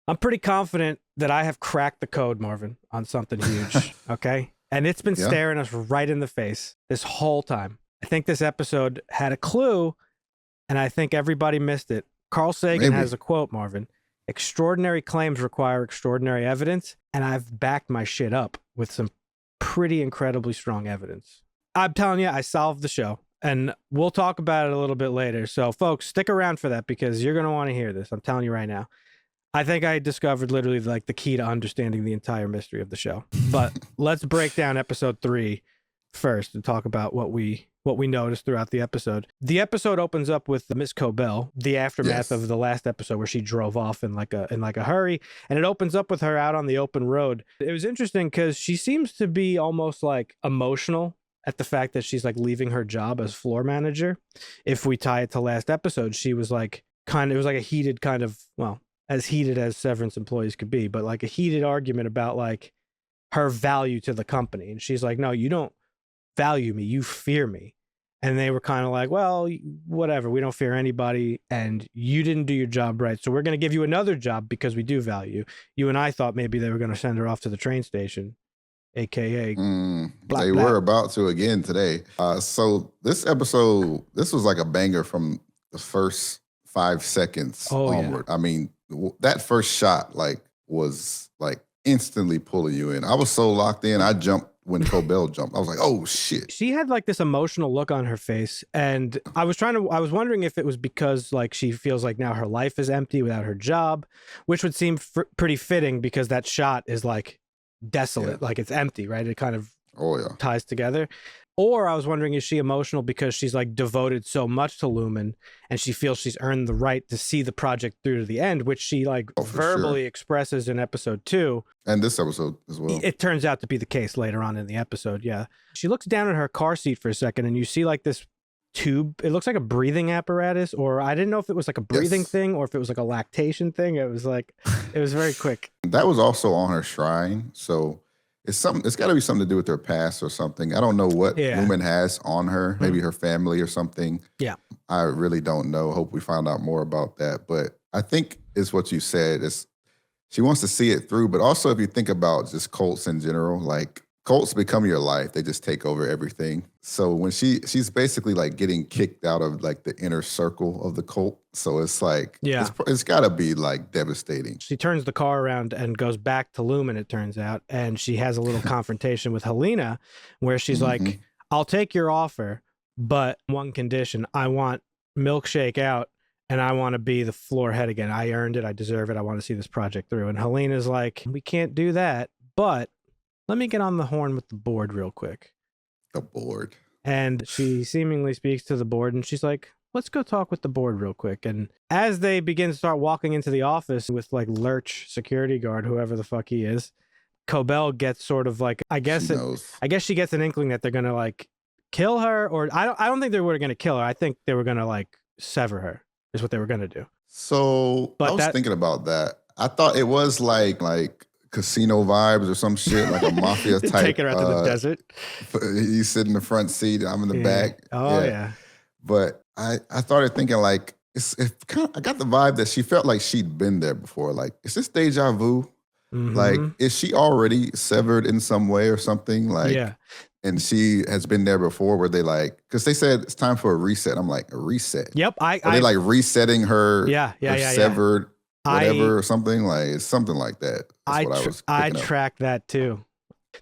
I'm pretty confident that I have cracked the code, Marvin, on something huge. Okay. And it's been Yeah. staring us right in the face this whole time. I think this episode had a clue, and I think everybody missed it. Carl Sagan Maybe. has a quote, Marvin. Extraordinary claims require extraordinary evidence, and I've backed my shit up with some pretty incredibly strong evidence. I'm telling you, I solved the show, and we'll talk about it a little bit later. So, folks, stick around for that because you're going to want to hear this. I'm telling you right now. I think I discovered literally like the key to understanding the entire mystery of the show. But let's break down episode 3 first and talk about what we noticed throughout the episode. The episode opens up with Miss Cobell, the aftermath of the last episode where she drove off in like a hurry, and it opens up with her out on the open road. It was interesting because she seems to be almost like emotional at the fact that she's like leaving her job as floor manager. If we tie it to last episode, she was like it was like a heated kind of, well, as heated as Severance employees could be, but like a heated argument about like her value to the company. And she's like, no, you don't value me, you fear me. And they were kind of like, well, whatever, we don't fear anybody, and you didn't do your job right, so we're going to give you another job because we do value you. And I thought maybe they were going to send her off to the train station, aka they were about to again today. So this episode, this was like a banger from the first 5 seconds onward. Yeah. I mean, that first shot like was like instantly pulling you in. I was so locked in, I jumped when Cobell jumped. I was like, oh shit. She had like this emotional look on her face, and I was wondering if it was because like she feels like now her life is empty without her job, which would seem pretty fitting because that shot is like desolate, like it's empty, right? It kind of ties together. Or I was wondering, is she emotional because she's like devoted so much to Lumon and she feels she's earned the right to see the project through to the end, which she like verbally expresses in episode 2. And this episode as well. It turns out to be the case later on in the episode, yeah. She looks down at her car seat for a second and you see like this tube. It looks like a breathing apparatus, or I didn't know if it was like a breathing thing or if it was like a lactation thing. It was like, it was very quick. That was also on her shrine, so it's got to be something to do with her past or something. I don't know what Lumon has on her, maybe her family or something. Yeah. I really don't know. Hope we find out more about that. But I think it's what you said. She wants to see it through. But also if you think about just cults in general, like cults become your life. They just take over everything. So when she's basically like getting kicked out of like the inner circle of the cult. So it's like, it's got to be like devastating. She turns the car around and goes back to Lumon, it turns out. And she has a little confrontation with Helena where she's like, I'll take your offer, but one condition, I want Milkshake out and I want to be the floor head again. I earned it. I deserve it. I want to see this project through. And Helena's like, we can't do that, but let me get on the horn with the board real quick. The board. And she seemingly speaks to the board and she's like, let's go talk with the board real quick. And as they begin to start walking into the office with like Lurch security guard, whoever the fuck he is, Cobell gets sort of like, I guess she gets an inkling that they're going to like kill her, or I don't think they were going to kill her. I think they were going to like sever her is what they were going to do. So I was thinking about that. I thought it was like casino vibes or some shit, like a mafia type. Take her out to the desert. You sit in the front seat, I'm in the back. Oh yeah. But I started thinking like, I got the vibe that she felt like she'd been there before. Like, is this deja vu? Like, is she already severed in some way or something? Like, and she has been there before where they like, because they said it's time for a reset. I'm like, a reset? Yep. Are they like resetting her? Severed whatever or something? Like, it's something like that. I tracked that too.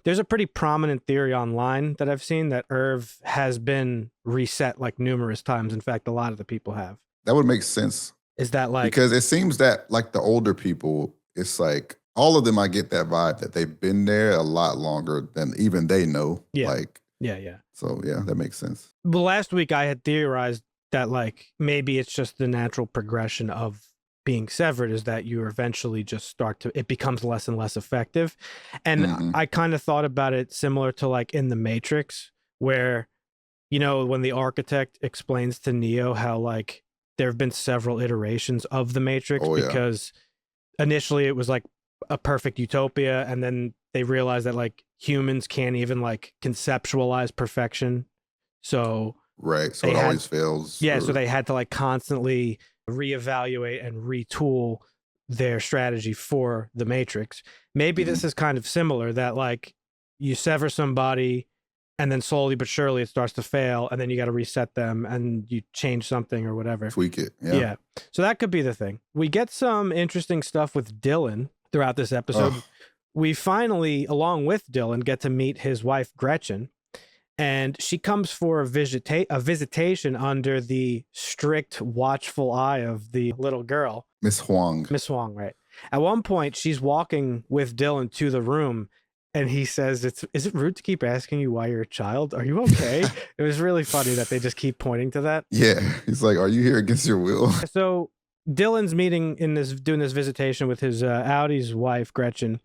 There's a pretty prominent theory online that I've seen that Irv has been reset like numerous times. In fact, a lot of the people have. That would make sense. Is that like... Because it seems that like the older people, it's like all of them, I get that vibe that they've been there a lot longer than even they know. Yeah. Like, yeah. So yeah, that makes sense. Well, last week I had theorized that like maybe it's just the natural progression of being severed is that you eventually just it becomes less and less effective. And I kind of thought about it similar to like in The Matrix, where, you know, when the architect explains to Neo how like there have been several iterations of the Matrix because initially it was like a perfect utopia. And then they realized that like humans can't even like conceptualize perfection. So so it always fails. Yeah. So they had to like constantly reevaluate and retool their strategy for the Matrix. Maybe this is kind of similar, that like you sever somebody and then slowly but surely it starts to fail, and then you got to reset them and you change something or whatever. Tweak it. Yeah. So that could be the thing. We get some interesting stuff with Dylan throughout this episode. We finally, along with Dylan, get to meet his wife, Gretchen, and she comes for a visitation under the strict, watchful eye of the little girl. Miss Huang. Miss Huang, right. At one point, she's walking with Dylan to the room, and he says, is it rude to keep asking you why you're a child? Are you okay? It was really funny that they just keep pointing to that. Yeah. He's like, are you here against your will? So Dylan's doing this visitation with his Audi's wife, Gretchen.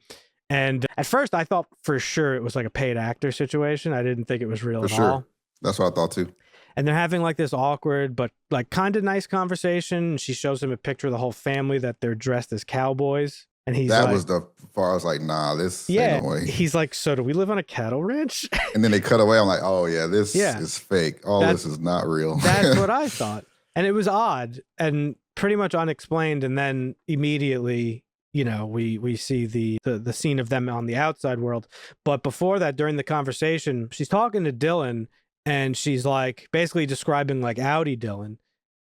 And at first I thought for sure it was like a paid actor situation. I didn't think it was real at all. That's what I thought too. And they're having like this awkward, but like kind of nice conversation. She shows him a picture of the whole family that they're dressed as cowboys. And he's that like, was the part I was like, nah, this ain't no way. He's like, so do we live on a cattle ranch? And then they cut away. I'm like, oh yeah, this is fake. This is not real. That's what I thought. And it was odd and pretty much unexplained. And then immediately, you know, we see the scene of them on the outside world. But before that, during the conversation, she's talking to Dylan and she's like basically describing like Audi Dylan.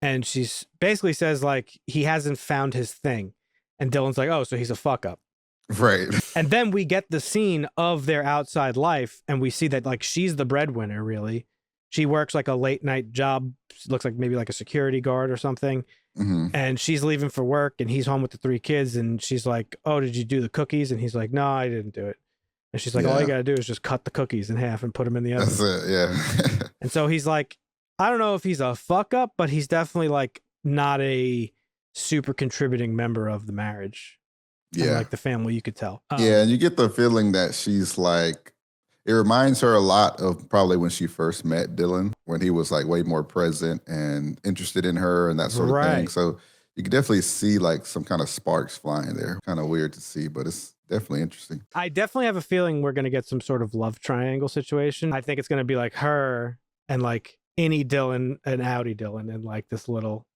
And she's basically says like he hasn't found his thing. And Dylan's like, oh, so he's a fuck up. Right. And then we get the scene of their outside life and we see that like she's the breadwinner, really. She works like a late night job, looks like maybe like a security guard or something. Mm-hmm. And she's leaving for work and he's home with the 3 kids. And she's like, oh, did you do the cookies? And he's like, no, I didn't do it. And she's like, all you got to do is just cut the cookies in half and put them in the oven. That's it, yeah. And so he's like, I don't know if he's a fuck up, but he's definitely like not a super contributing member of the marriage. Yeah. And like the family, you could tell. Yeah, and you get the feeling that she's like, it reminds her a lot of probably when she first met Dylan, when he was like way more present and interested in her and that sort of thing. So you can definitely see like some kind of sparks flying there. Kind of weird to see, but it's definitely interesting. I definitely have a feeling we're going to get some sort of love triangle situation. I think it's going to be like her and like any Dylan and Audi Dylan and like this little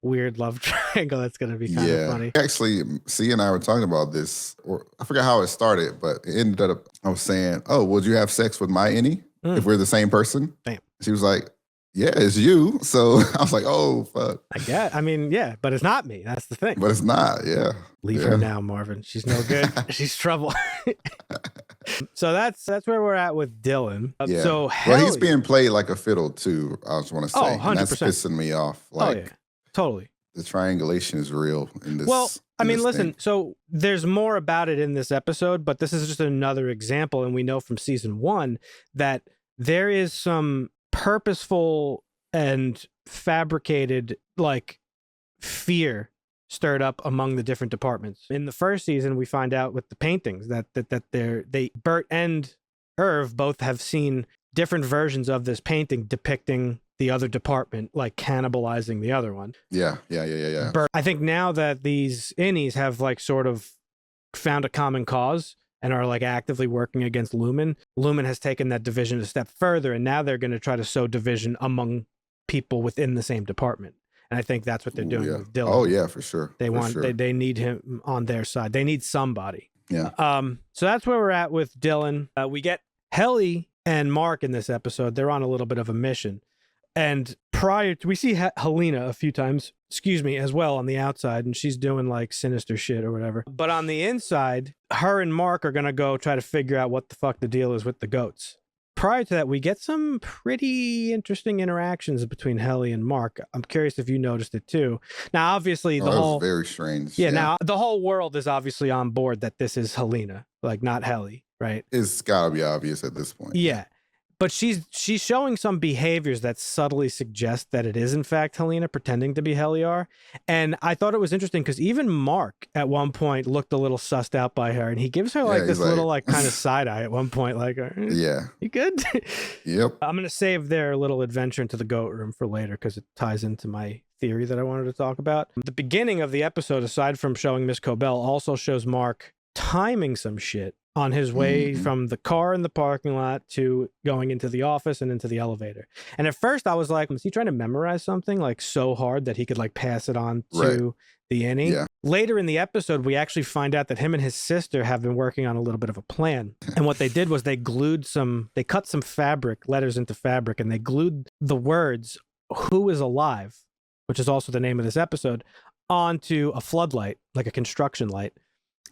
weird love triangle. That's going to be kind of funny. Actually, C and I were talking about this, or I forgot how it started, but it ended up, I was saying, oh, would you have sex with my Any if we're the same person? Damn. She was like, yeah, it's you. So I was like, oh, fuck. I mean, yeah, but it's not me. That's the thing. But it's not, Leave her now, Marvin. She's no good. She's trouble. So that's where we're at with Dylan. So Helly, he's being played like a fiddle too, I just want to say. Oh, 100%. And that's pissing me off. Like, totally. The triangulation is real in this. Well, I mean, listen, so there's more about it in this episode, but this is just another example. And we know from season 1 that there is some purposeful and fabricated like fear stirred up among the different departments. In the first season, we find out with the paintings that Bert and Irv both have seen different versions of this painting depicting the other department, like cannibalizing the other one. Yeah. Bert, I think now that these innies have like sort of found a common cause and are like actively working against Lumon, Lumon has taken that division a step further, and now they're going to try to sow division among people within the same department. And I think that's what they're doing with Dylan. Oh yeah, for sure. They need him on their side. They need somebody. Yeah. So that's where we're at with Dylan. We get Helly and Mark in this episode. They're on a little bit of a mission. And we see Helena a few times, as well on the outside, and she's doing like sinister shit or whatever. But on the inside, her and Mark are going to go try to figure out what the fuck the deal is with the goats. Prior to that, we get some pretty interesting interactions between Helly and Mark. I'm curious if you noticed it too. Now, obviously, that was very strange. Yeah, now the whole world is obviously on board that this is Helena, like not Helly, right? It's gotta be obvious at this point. Yeah. But she's showing some behaviors that subtly suggest that it is, in fact, Helena pretending to be Heliar. And I thought it was interesting because even Mark at one point looked a little sussed out by her. And he gives her like this little like kind of side eye at one point. Like, you good? Yep. I'm going to save their little adventure into the goat room for later because it ties into my theory that I wanted to talk about. The beginning of the episode, aside from showing Miss Cobell, also shows Mark timing some shit on his way from the car in the parking lot to going into the office and into the elevator. And at first I was like, was he trying to memorize something like so hard that he could like pass it on to the innie. Yeah. Later in the episode, we actually find out that him and his sister have been working on a little bit of a plan. And what they did was they cut some fabric, letters into fabric, and they glued the words, "Who is alive?" which is also the name of this episode, onto a floodlight, like a construction light.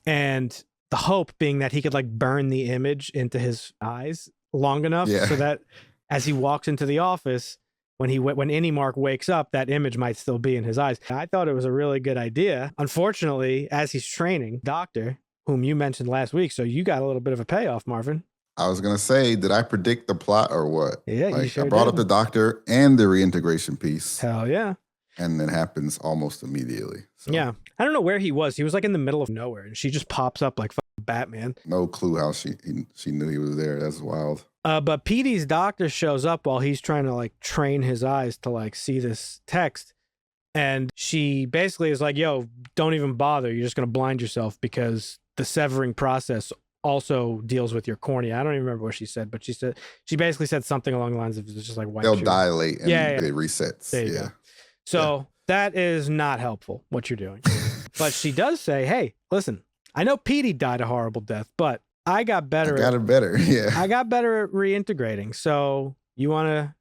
And the hope being that he could like burn the image into his eyes long enough so that as he walks into the office, when Innie Mark wakes up, that image might still be in his eyes. I thought it was a really good idea. Unfortunately, as he's training, Doctor, whom you mentioned last week, so you got a little bit of a payoff, Marvin. I was gonna say, did I predict the plot or what? Yeah, you sure I brought did. up the Doctor and the reintegration piece. Hell yeah. And it happens almost immediately. So. Yeah. I don't know where he was. He was like in the middle of nowhere, and she just pops up like Batman. No clue how she knew he was there. That's wild. But Petey's doctor shows up while he's trying to like train his eyes to like see this text. And she basically is like, yo, don't even bother. You're just going to blind yourself because the severing process also deals with your cornea. I don't even remember what she said, but she basically said something along the lines of it's just like white. They'll dilate and it resets. There you go. So that is not helpful, what you're doing. But she does say, hey, listen, I know Petey died a horrible death, but I got better. Yeah. I got better at reintegrating. So you wanna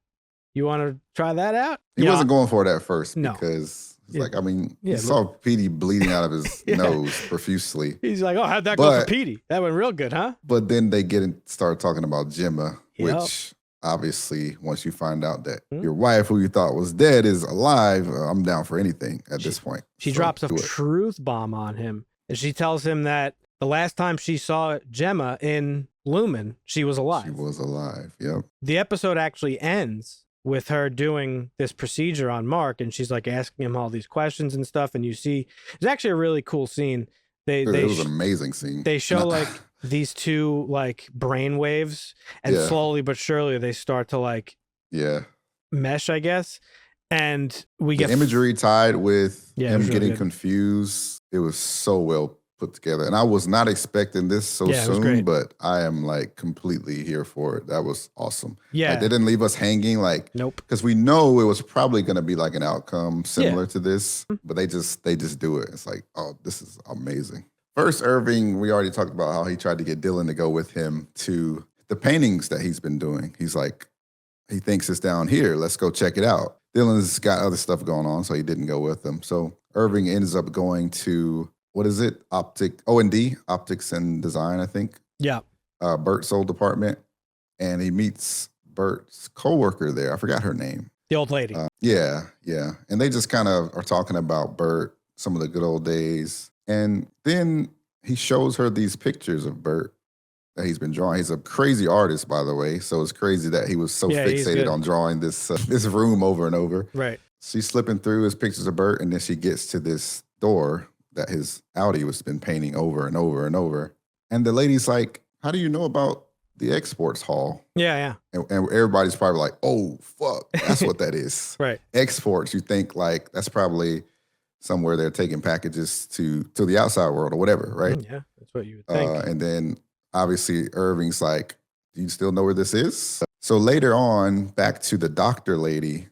try that out? He wasn't going for it at first No. because it's like, I mean, he saw Petey bleeding out of his nose profusely. He's like, oh, how'd that go for Petey? That went real good, huh? But then they start talking about Gemma, which obviously once you find out that your wife, who you thought was dead, is alive, I'm down for anything at this point. She drops a truth bomb on him. And she tells him that the last time she saw Gemma in Lumon, she was alive. She was alive, yep. The episode actually ends with her doing this procedure on Mark, and she's like asking him all these questions and stuff. And you see, it's actually a really cool scene. It was an amazing scene. They show like these two like brain waves, and slowly but surely they start to like mesh, I guess. And we get imagery tied with him getting confused. It was so well put together, and I was not expecting this so soon, but I am like completely here for it. That was awesome. Yeah, like, they didn't leave us hanging. Like, nope, because we know it was probably going to be like an outcome similar to this, but they just do it. It's like, oh, this is amazing. First, Irving, we already talked about how he tried to get Dylan to go with him to the paintings that he's been doing. He's like, he thinks it's down here. Let's go check it out. Dylan's got other stuff going on, so he didn't go with them. So Irving ends up going to, what is it? O&D, Optics and Design, I think. Yeah. Bert's old department. And he meets Bert's coworker there. I forgot her name. The old lady. Yeah. And they just kind of are talking about Bert, some of the good old days. And then he shows her these pictures of Bert that he's been drawing. He's a crazy artist, by the way. So it's crazy that he was so fixated on drawing this room over and over. Right. She's slipping through his pictures of Bert, and then she gets to this door that his Audi was been painting over and over and over. And the lady's like, how do you know about the exports hall? Yeah. And everybody's probably like, oh, fuck, that's what that is. Right. Exports, you think like that's probably somewhere they're taking packages to the outside world or whatever, right? Yeah, that's what you would think. And then obviously Irving's like, do you still know where this is? So later on, back to the doctor lady,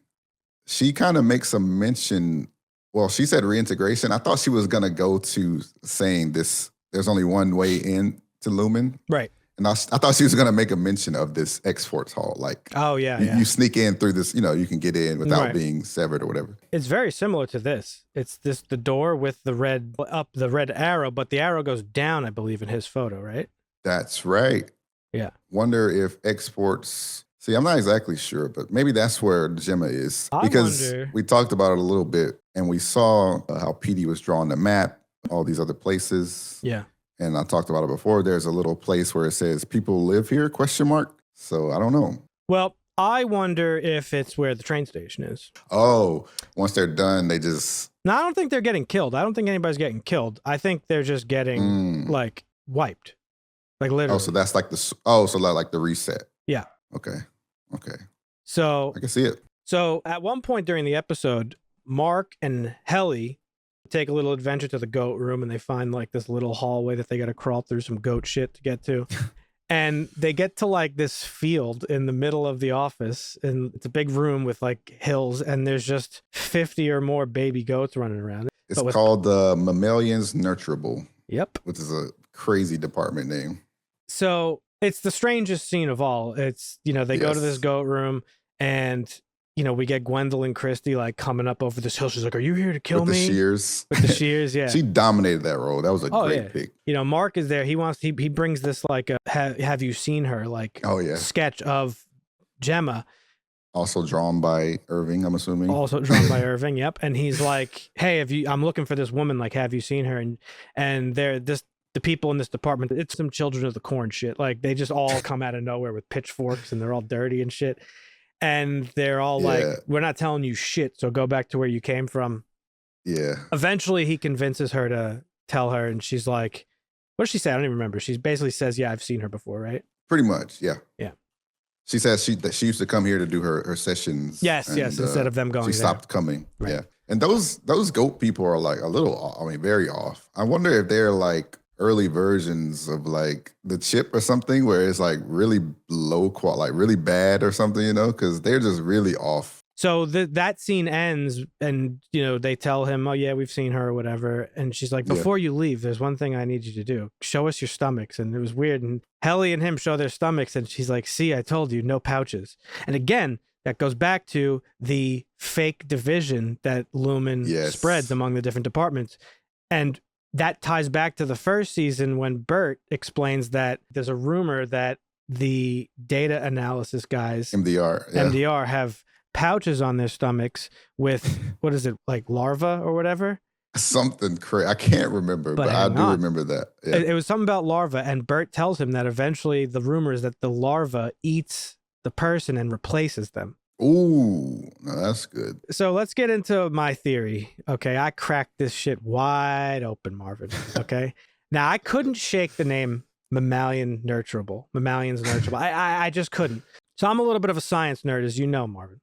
she kind of makes a mention. Well, she said reintegration. I thought she was going to go to saying this, there's only one way in to Lumon. Right. And I thought she was going to make a mention of this exports hall. Like, you sneak in through this, you can get in without being severed or whatever. It's very similar to this. It's the door with the red arrow, but the arrow goes down, I believe, in his photo, right? That's right. Yeah. Wonder if exports. See, I'm not exactly sure, but maybe that's where Gemma is. Because we talked about it a little bit, and we saw how Petey was drawing the map, all these other places. Yeah. And I talked about it before. There's a little place where it says people live here, ? So I don't know. Well, I wonder if it's where the train station is. Oh, once they're done, they just... No, I don't think they're getting killed. I don't think anybody's getting killed. I think they're just getting like wiped. Like literally. Oh, so that's like like the reset. Yeah. Okay. So I can see it. So at one point during the episode, Mark and Helly take a little adventure to the goat room, and they find like this little hallway that they got to crawl through some goat shit to get to. And they get to like this field in the middle of the office, and it's a big room with like hills, and there's just 50 or more baby goats running around. It's called the Mammalians Nurturable. Yep. Which is a crazy department name. So it's the strangest scene of all. It's, they go to this goat room and, we get Gwendolyn Christie like coming up over this hill. She's like, "Are you here to kill me?" With the shears. With the shears, yeah. She dominated that role. That was a great pick. Mark is there. He brings this like have you seen her like sketch of Gemma. Also drawn by Irving, I'm assuming. Also drawn by Irving, yep. And he's like, "Hey, I'm looking for this woman, like, have you seen her?" And the people in this department, it's some Children of the Corn shit. Like, they just all come out of nowhere with pitchforks and they're all dirty and shit. And they're all like, "We're not telling you shit, so go back to where you came from." Yeah. Eventually he convinces her to tell her, and she's like, what does she say? I don't even remember. She basically says, "Yeah, I've seen her before," right? Pretty much, yeah. Yeah. She says that she used to come here to do her sessions. Yes, instead of them going She stopped coming. Right. Yeah. And those goat people are like a little, very off. I wonder if they're like early versions of like the chip or something where it's like really low quality, like really bad or something, because they're just really off. So that scene ends and, they tell him, "Oh, yeah, we've seen her," or whatever. And she's like, "Before you leave, there's one thing I need you to do. Show us your stomachs." And it was weird. And Helly and him show their stomachs. And she's like, "See, I told you, no pouches." And again, that goes back to the fake division that Lumon spreads among the different departments. And that ties back to the first season when Bert explains that there's a rumor that the data analysis guys, MDR, have pouches on their stomachs with, what is it, like larva or whatever? Something crazy. I can't remember, but I do remember that. Yeah. It was something about larva, and Bert tells him that eventually the rumor is that the larva eats the person and replaces them. Ooh, no, that's good. So let's get into my theory. Okay, I cracked this shit wide open, Marvin. Okay. Now, I couldn't shake the name Mammalian Nurturable. Mammalians Nurturable. I just couldn't. So I'm a little bit of a science nerd, as you know, Marvin.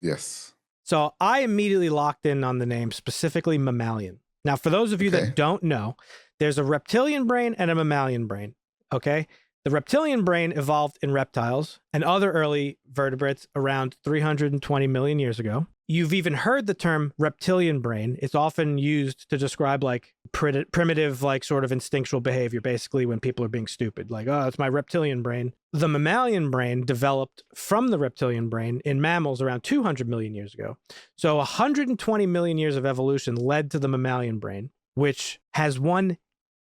Yes. So I immediately locked in on the name, specifically mammalian. Now, for those of you that don't know, there's a reptilian brain and a mammalian brain. Okay. The reptilian brain evolved in reptiles and other early vertebrates around 320 million years ago. You've even heard the term reptilian brain. It's often used to describe like primitive, like sort of instinctual behavior, basically when people are being stupid, like, "Oh, it's my reptilian brain." The mammalian brain developed from the reptilian brain in mammals around 200 million years ago. So 120 million years of evolution led to the mammalian brain, which has one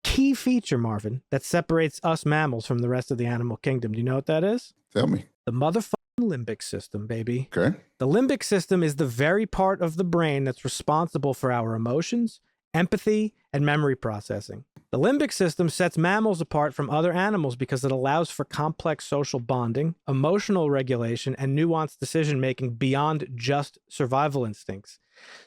key feature, Marvin, that separates us mammals from the rest of the animal kingdom. Do you know what that is? Tell me. The motherfucking limbic system, baby. Okay. The limbic system is the very part of the brain that's responsible for our emotions, empathy, and memory processing. The limbic system sets mammals apart from other animals because it allows for complex social bonding, emotional regulation, and nuanced decision-making beyond just survival instincts.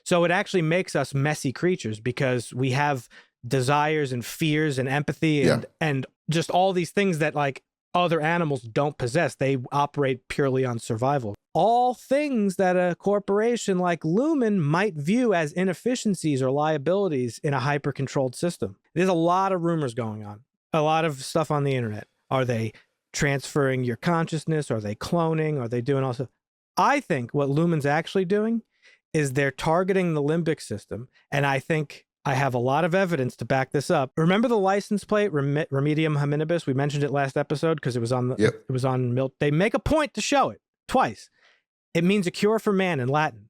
So it actually makes us messy creatures because we have desires and fears and empathy and just all these things that like other animals don't possess. They operate purely on survival. All things that a corporation like Lumon might view as inefficiencies or liabilities in a hyper-controlled system. There's a lot of rumors going on, a lot of stuff on the internet. Are they transferring your consciousness? Are they cloning? Are they doing all stuff? I think what Lumon's actually doing is they're targeting the limbic system, and I think I have a lot of evidence to back this up. Remember the license plate, Remedium hominibus? We mentioned it last episode because it was on it was on milk. They make a point to show it twice. It means a cure for man in Latin.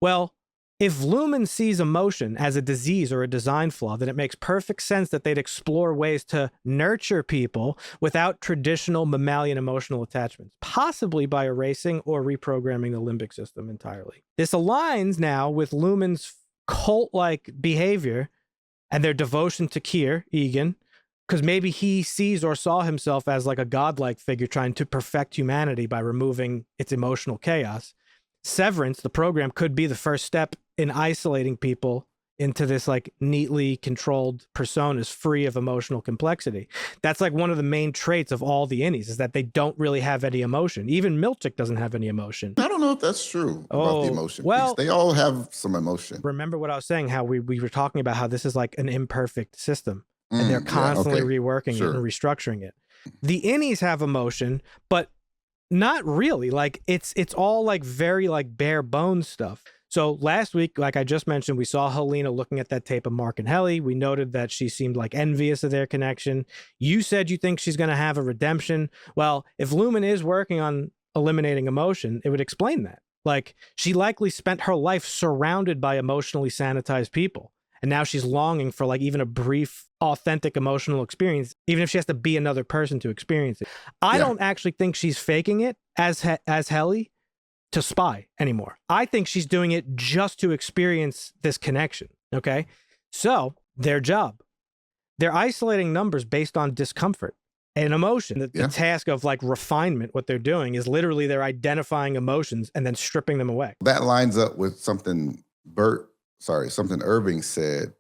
Well, if Lumon sees emotion as a disease or a design flaw, then it makes perfect sense that they'd explore ways to nurture people without traditional mammalian emotional attachments, possibly by erasing or reprogramming the limbic system entirely. This aligns now with Lumon's cult-like behavior and their devotion to Kier, Egan, because maybe he sees or saw himself as like a godlike figure trying to perfect humanity by removing its emotional chaos. Severance, the program, could be the first step in isolating people into this like neatly controlled personas free of emotional complexity. That's like one of the main traits of all the innies is that they don't really have any emotion. Even Milchick doesn't have any emotion. I don't know if that's true about the emotion piece. They all have some emotion. Remember what I was saying, how we were talking about how this is like an imperfect system and they're constantly reworking it and restructuring it. The innies have emotion, but not really. Like it's all like very like bare bones stuff. So last week, like I just mentioned, we saw Helena looking at that tape of Mark and Helly. We noted that she seemed like envious of their connection. You said you think she's going to have a redemption. Well, if Lumon is working on eliminating emotion, it would explain that. Like, she likely spent her life surrounded by emotionally sanitized people. And now she's longing for like even a brief, authentic emotional experience, even if she has to be another person to experience it. I don't actually think she's faking it as Helly to spy anymore. I think she's doing it just to experience this connection. Okay. So their job, they're isolating numbers based on discomfort and emotion. The task of like refinement, what they're doing is literally they're identifying emotions and then stripping them away. That lines up with something something Irving said,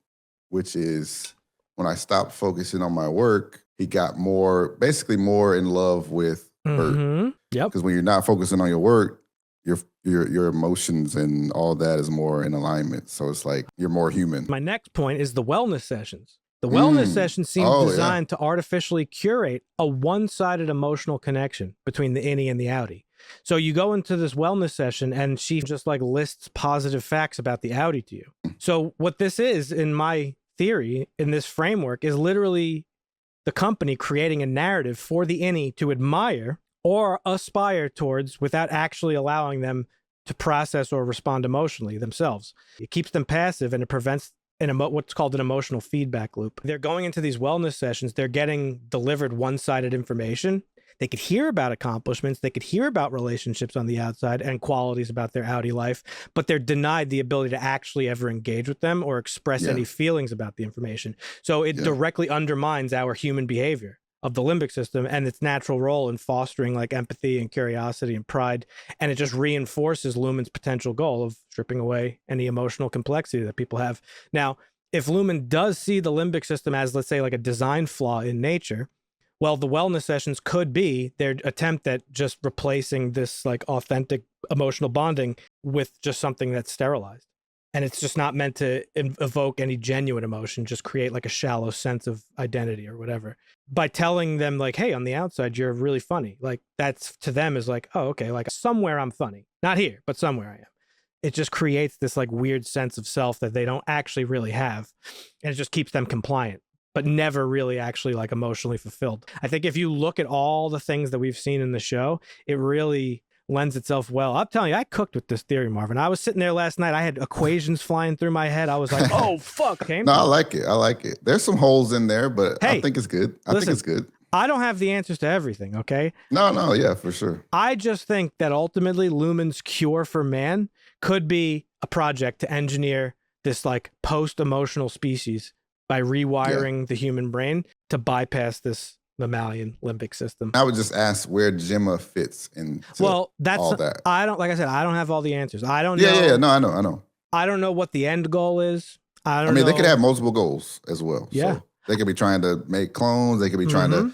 which is when I stopped focusing on my work, he got basically more in love with Bert. Yep. Because when you're not focusing on your work, your emotions and all that is more in alignment. So it's like you're more human. My next point is the wellness sessions. The wellness sessions seem designed to artificially curate a one-sided emotional connection between the innie and the outie. So you go into this wellness session and she just like lists positive facts about the outie to you. So what this is, in my theory, in this framework, is literally the company creating a narrative for the innie to admire or aspire towards without actually allowing them to process or respond emotionally themselves. It keeps them passive and it prevents what's called an emotional feedback loop. They're going into these wellness sessions, they're getting delivered one-sided information. They could hear about accomplishments, they could hear about relationships on the outside and qualities about their outie life, but they're denied the ability to actually ever engage with them or express any feelings about the information. So it directly undermines our human behavior of the limbic system and its natural role in fostering like empathy and curiosity and pride. And it just reinforces Lumon's potential goal of stripping away any emotional complexity that people have. Now, if Lumon does see the limbic system as, let's say, like a design flaw in nature, well, the wellness sessions could be their attempt at just replacing this like authentic emotional bonding with just something that's sterilized. And it's just not meant to evoke any genuine emotion, just create like a shallow sense of identity or whatever. By telling them like, hey, on the outside, you're really funny. Like that's to them is like, oh, okay, like somewhere I'm funny. Not here, but somewhere I am. It just creates this like weird sense of self that they don't actually really have. And it just keeps them compliant, but never really actually like emotionally fulfilled. I think if you look at all the things that we've seen in the show, it really lends itself well. I'm telling you, I cooked with this theory, Marvin. I was sitting there last night. I had equations flying through my head. I was like, oh, fuck. No, I like it. I like it. There's some holes in there, but hey, I think it's good. I think it's good. I don't have the answers to everything, okay? No, yeah, for sure. I just think that ultimately Lumon's cure for man could be a project to engineer this like post-emotional species by rewiring the human brain to bypass this mammalian limbic system. I would just ask where Gemma fits in. Well, that's all that. I don't, like I said, I don't have all the answers. I don't know. Yeah. No, I know. I don't know what the end goal is. I mean, they could have multiple goals as well. Yeah. So they could be trying to make clones. They could be trying to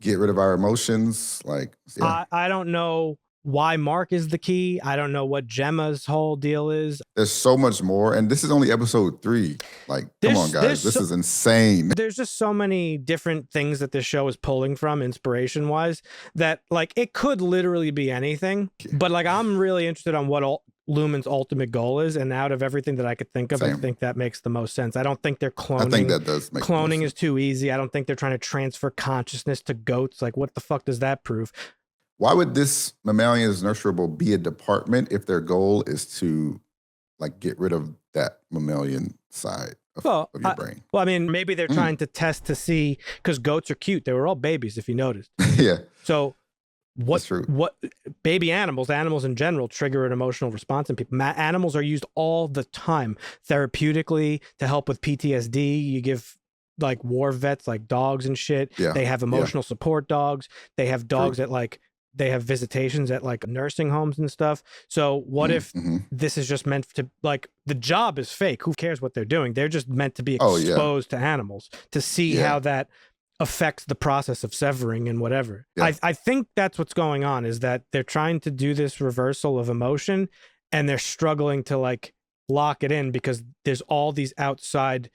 get rid of our emotions. Like, I don't know why Mark is the key. I don't know what Gemma's whole deal is. There's so much more. And this is only episode 3. Like, come on, guys. This is insane. There's just so many different things that this show is pulling from inspiration wise that like it could literally be anything. But like I'm really interested on what Lumon's ultimate goal is. And out of everything that I could think of, I think that makes the most sense. I don't think they're cloning. I think that does make cloning is too easy. I don't think they're trying to transfer consciousness to goats. Like what the fuck does that prove? Why would this Mammalians Nurturable be a department if their goal is to like get rid of that mammalian side of your brain? Well, I mean, maybe they're trying to test to see, because goats are cute. They were all babies, if you noticed. Yeah. So what baby animals in general trigger an emotional response in people. Animals are used all the time therapeutically to help with PTSD. You give like war vets like dogs and shit. Yeah. They have emotional support dogs. They have dogs that like they have visitations at like nursing homes and stuff. So what if this is just meant to like the job is fake? Who cares what they're doing? They're just meant to be exposed to animals to see how that affects the process of severing and whatever. Yeah. I think that's what's going on, is that they're trying to do this reversal of emotion and they're struggling to like lock it in because there's all these outside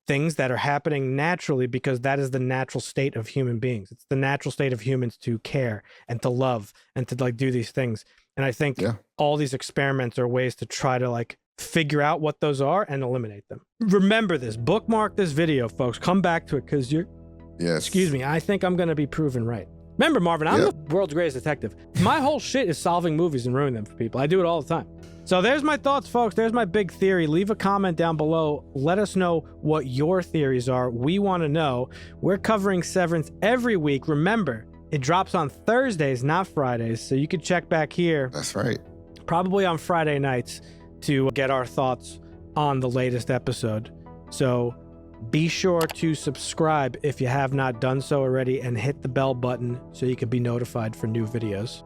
things that are happening naturally because that is the natural state of human beings. It's the natural state of humans to care and to love and to like do these things. And I think all these experiments are ways to try to like figure out what those are and eliminate them. Remember this, bookmark this video, folks. Come back to it because excuse me, I think I'm going to be proven right. Remember, Marvin, I'm the world's greatest detective. My whole shit is solving movies and ruining them for people. I do it all the time. So there's my thoughts, folks. There's my big theory. Leave a comment down below. Let us know what your theories are. We want to know. We're covering Severance every week. Remember, it drops on Thursdays, not Fridays. So you can check back here. That's right. Probably on Friday nights to get our thoughts on the latest episode. So be sure to subscribe if you have not done so already and hit the bell button so you can be notified for new videos.